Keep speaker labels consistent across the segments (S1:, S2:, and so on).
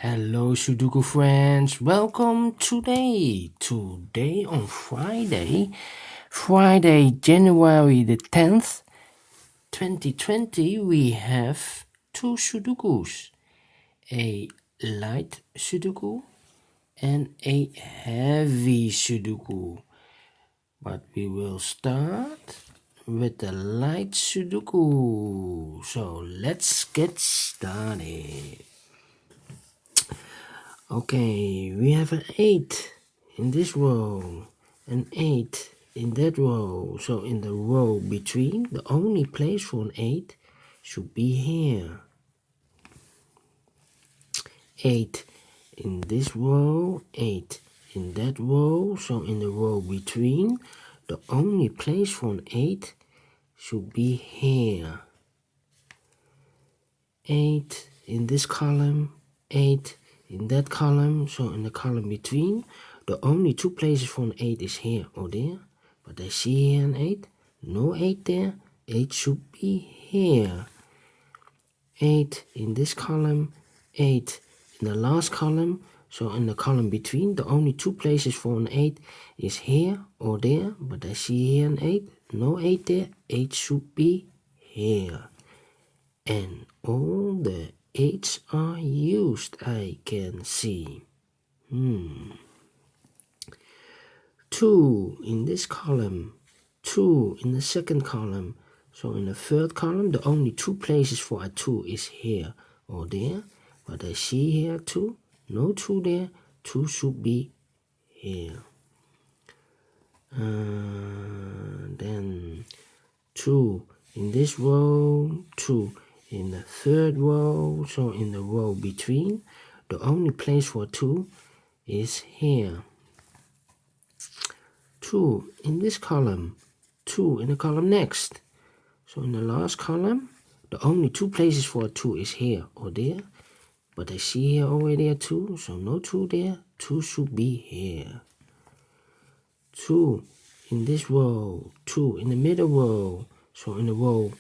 S1: Hello Sudoku friends, welcome today on Friday January the 10th 2020 we have two Sudokus, a light Sudoku and a heavy Sudoku, but we will start with the light Sudoku, so let's get started. Okay, we have an 8 in this row, an 8 in that row. So in the row between, the only place for an 8 should be here. 8 in this row, 8 in that row. So in the row between, the only place for an 8 should be here. 8 in this column, 8 in that column. So in the column between, the only two places for an 8 is here or there. But I see here an 8. No 8 there. 8 should be here. 8 in this column, 8 in the last column. So in the column between, the only two places for an 8 is here or there. But I see here an 8. No 8 there. 8 should be here. And all the 8s are used, I can see. 2 in this column, 2 in the second column. So in the third column, the only two places for a 2 is here or there. But I see here 2, no 2 there, 2 should be here. Then 2 in this row, 2 in the third row. So in the row between, the only place for 2 is here. 2 in this column, 2 in the column next. So in the last column, the only two places for a 2 is here or there. But I see here already a 2, so no 2 there. 2 should be here. 2 in this row, 2 in the middle row. So in the row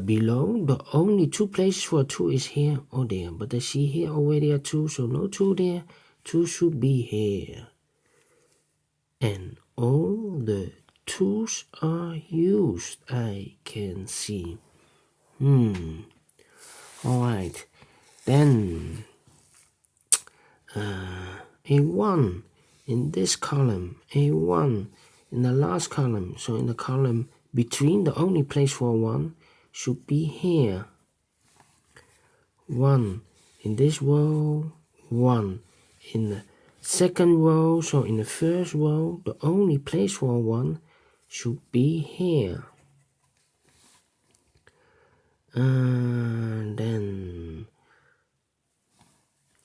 S1: below, the only two places for a 2 is here or there. But I see here already a 2, so no 2 there. 2 should be here. And all the 2s are used, I can see. Alright. Then a 1 in this column, a 1 in the last column. So in the column between, the only place for a 1 should be here. 1 in this row, 1 in the second row. So in the first row, the only place for a 1 should be here. Then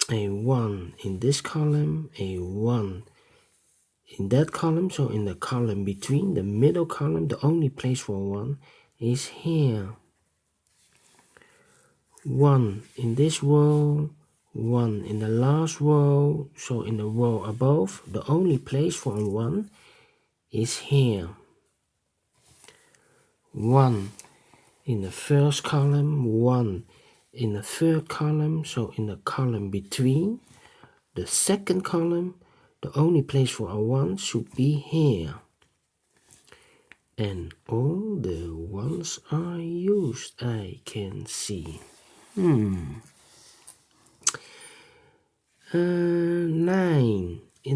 S1: a 1 in this column, a 1 in that column. So in the column between, the middle column, the only place for 1 is here. 1 in this row, 1 in the last row. So in the row above, the only place for a 1 is here. 1 in the first column, 1 in the third column. So in the column between, the second column, the only place for a 1 should be here. And all the 1s are used, I can see. 9 in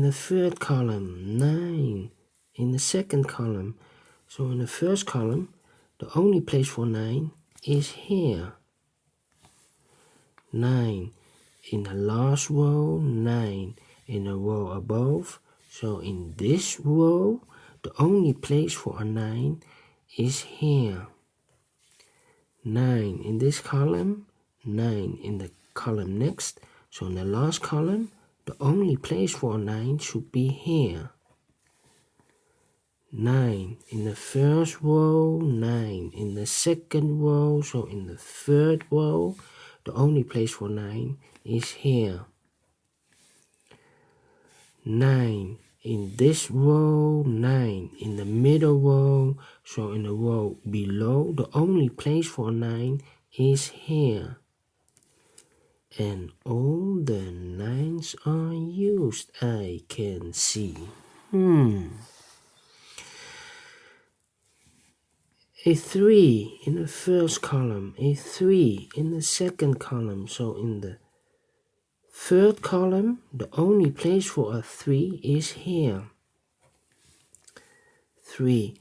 S1: the third column, 9 in the second column. So in the first column, the only place for 9 is here. 9 in the last row, 9 in the row above. So in this row, the only place for a 9 is here. 9 in this column, 9 in the column next. So in the last column, the only place for a 9 should be here. 9 in the first row, 9 in the second row. So in the third row, the only place for 9 is here. 9 in this row, 9 in the middle row. So in the row below, the only place for 9 is here. and all the 9s are used, I can see. A 3 in the first column, a 3 in the second column. So in the third column, the only place for a 3 is here. 3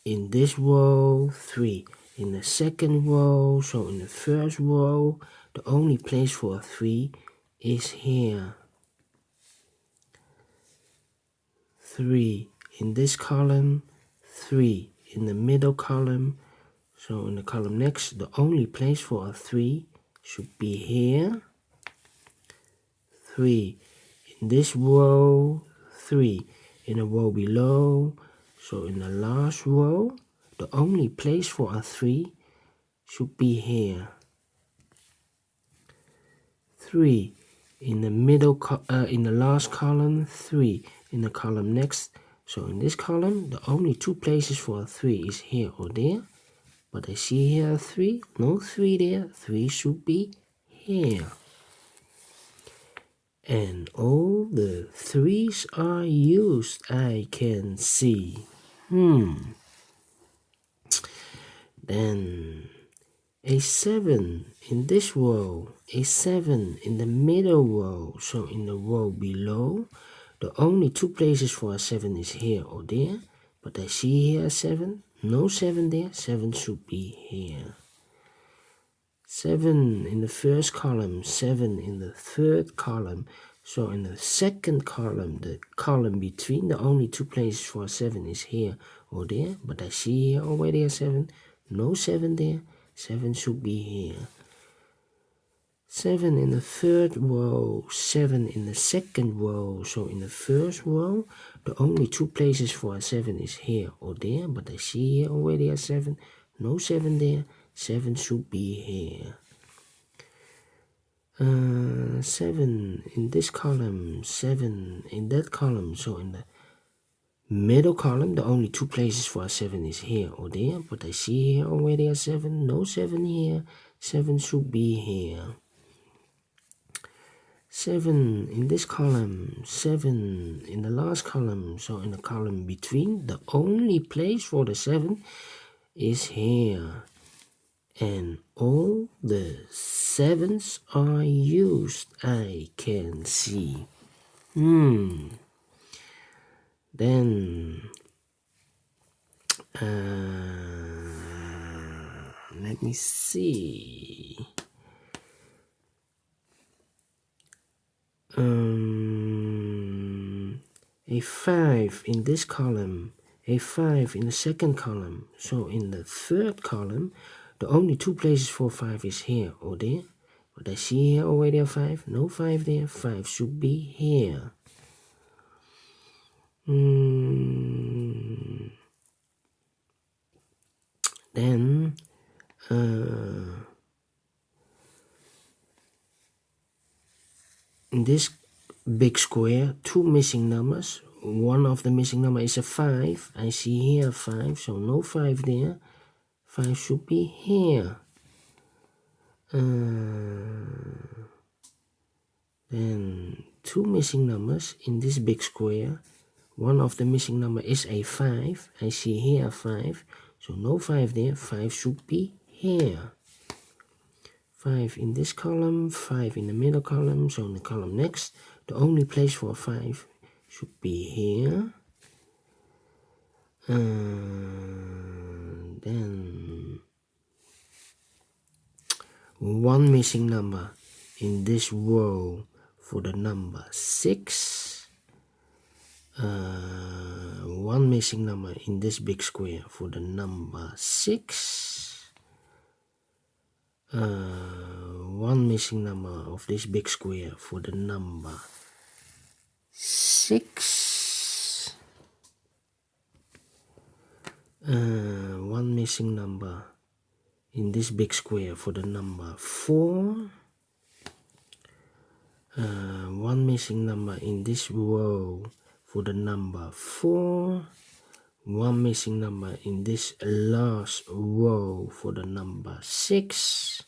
S1: in this row, 3 in the second row. So in the first row, the only place for a 3 is here. 3 in this column, 3 in the middle column. So in the column next, the only place for a 3 should be here. 3 in this row, 3 in a row below. So in the last row, the only place for a 3 should be here. 3 in the middle, in the last column, 3 in the column next. So in this column, the only 2 places for a 3 is here or there. But I see here a 3, no 3 there, 3 should be here. And all the 3s are used, I can see. Then a 7 in this row, a 7 in the middle row. So in the row below, the only 2 places for a 7 is here or there. But I see here a 7, no 7 there, 7 should be here. 7 in the first column, 7 in the third column. So in the second column, the column between, the only 2 places for 7 is here or there. But I see here already a 7. No 7 there. 7 should be here. 7 in the third row, 7 in the second row. So in the first row, the only 2 places for a 7 is here or there. But I see here already a 7. No 7 there. 7 should be here. 7 in this column, 7 in that column. So in the middle column, the only 2 places for a 7 is here or there. But I see here already a 7. No 7 here. 7 should be here. 7 in this column, 7 in the last column. So in the column between, the only place for the 7 is here. And all the 7s are used, I can see. Then let me see. A 5 in this column, a 5 in the second column. So in the third column, the only 2 places for 5 is here or there. But I see here already a 5. No 5 there. 5 should be here. Then in this big square, 2 missing numbers. One of the missing number is a 5. I see here a 5, so no 5 there. 5 should be here. Then 2 missing numbers in this big square. One of the missing number is a 5. I see here a 5, so no 5 there. 5 should be here. 5 in this column, 5 in the middle column. So in the column next, the only place for 5 should be here. Then 1 missing number in this row for the number 6. 1 missing number in this big square for the number 6. 1 missing number of this big square for the number 6. 1 missing number in this big square for the number 4. 1 missing number in this row for the number 4. 1 missing number in this last row for the number 6.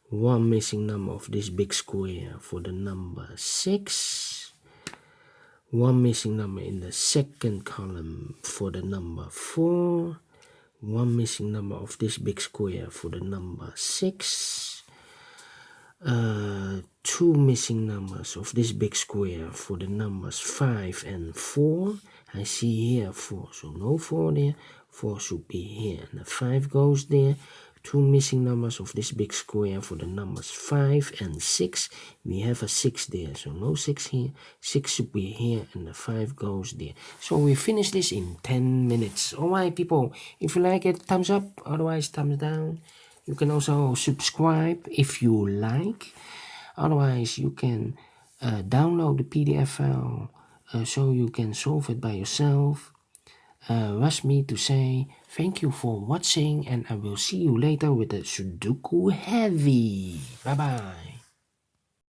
S1: one missing number of this big square for the number 6, one missing number in the second column for the number 4, one missing number of this big square for the number 6, two missing numbers of this big square for the numbers 5 and 4. I see here 4, so no 4 there. 4 should be here, and the 5 goes there. Two missing numbers of this big square for the numbers 5 and 6. We have a 6 there, so no 6 here. 6 should be here, and the 5 goes there. So we finish this in 10 minutes. Alright, people, if you like it, thumbs up, otherwise thumbs down. You can also subscribe if you like. Otherwise, you can download the PDF file so you can solve it by yourself. Rush me to say thank you for watching, and I will see you later with the Sudoku Heavy. Bye bye.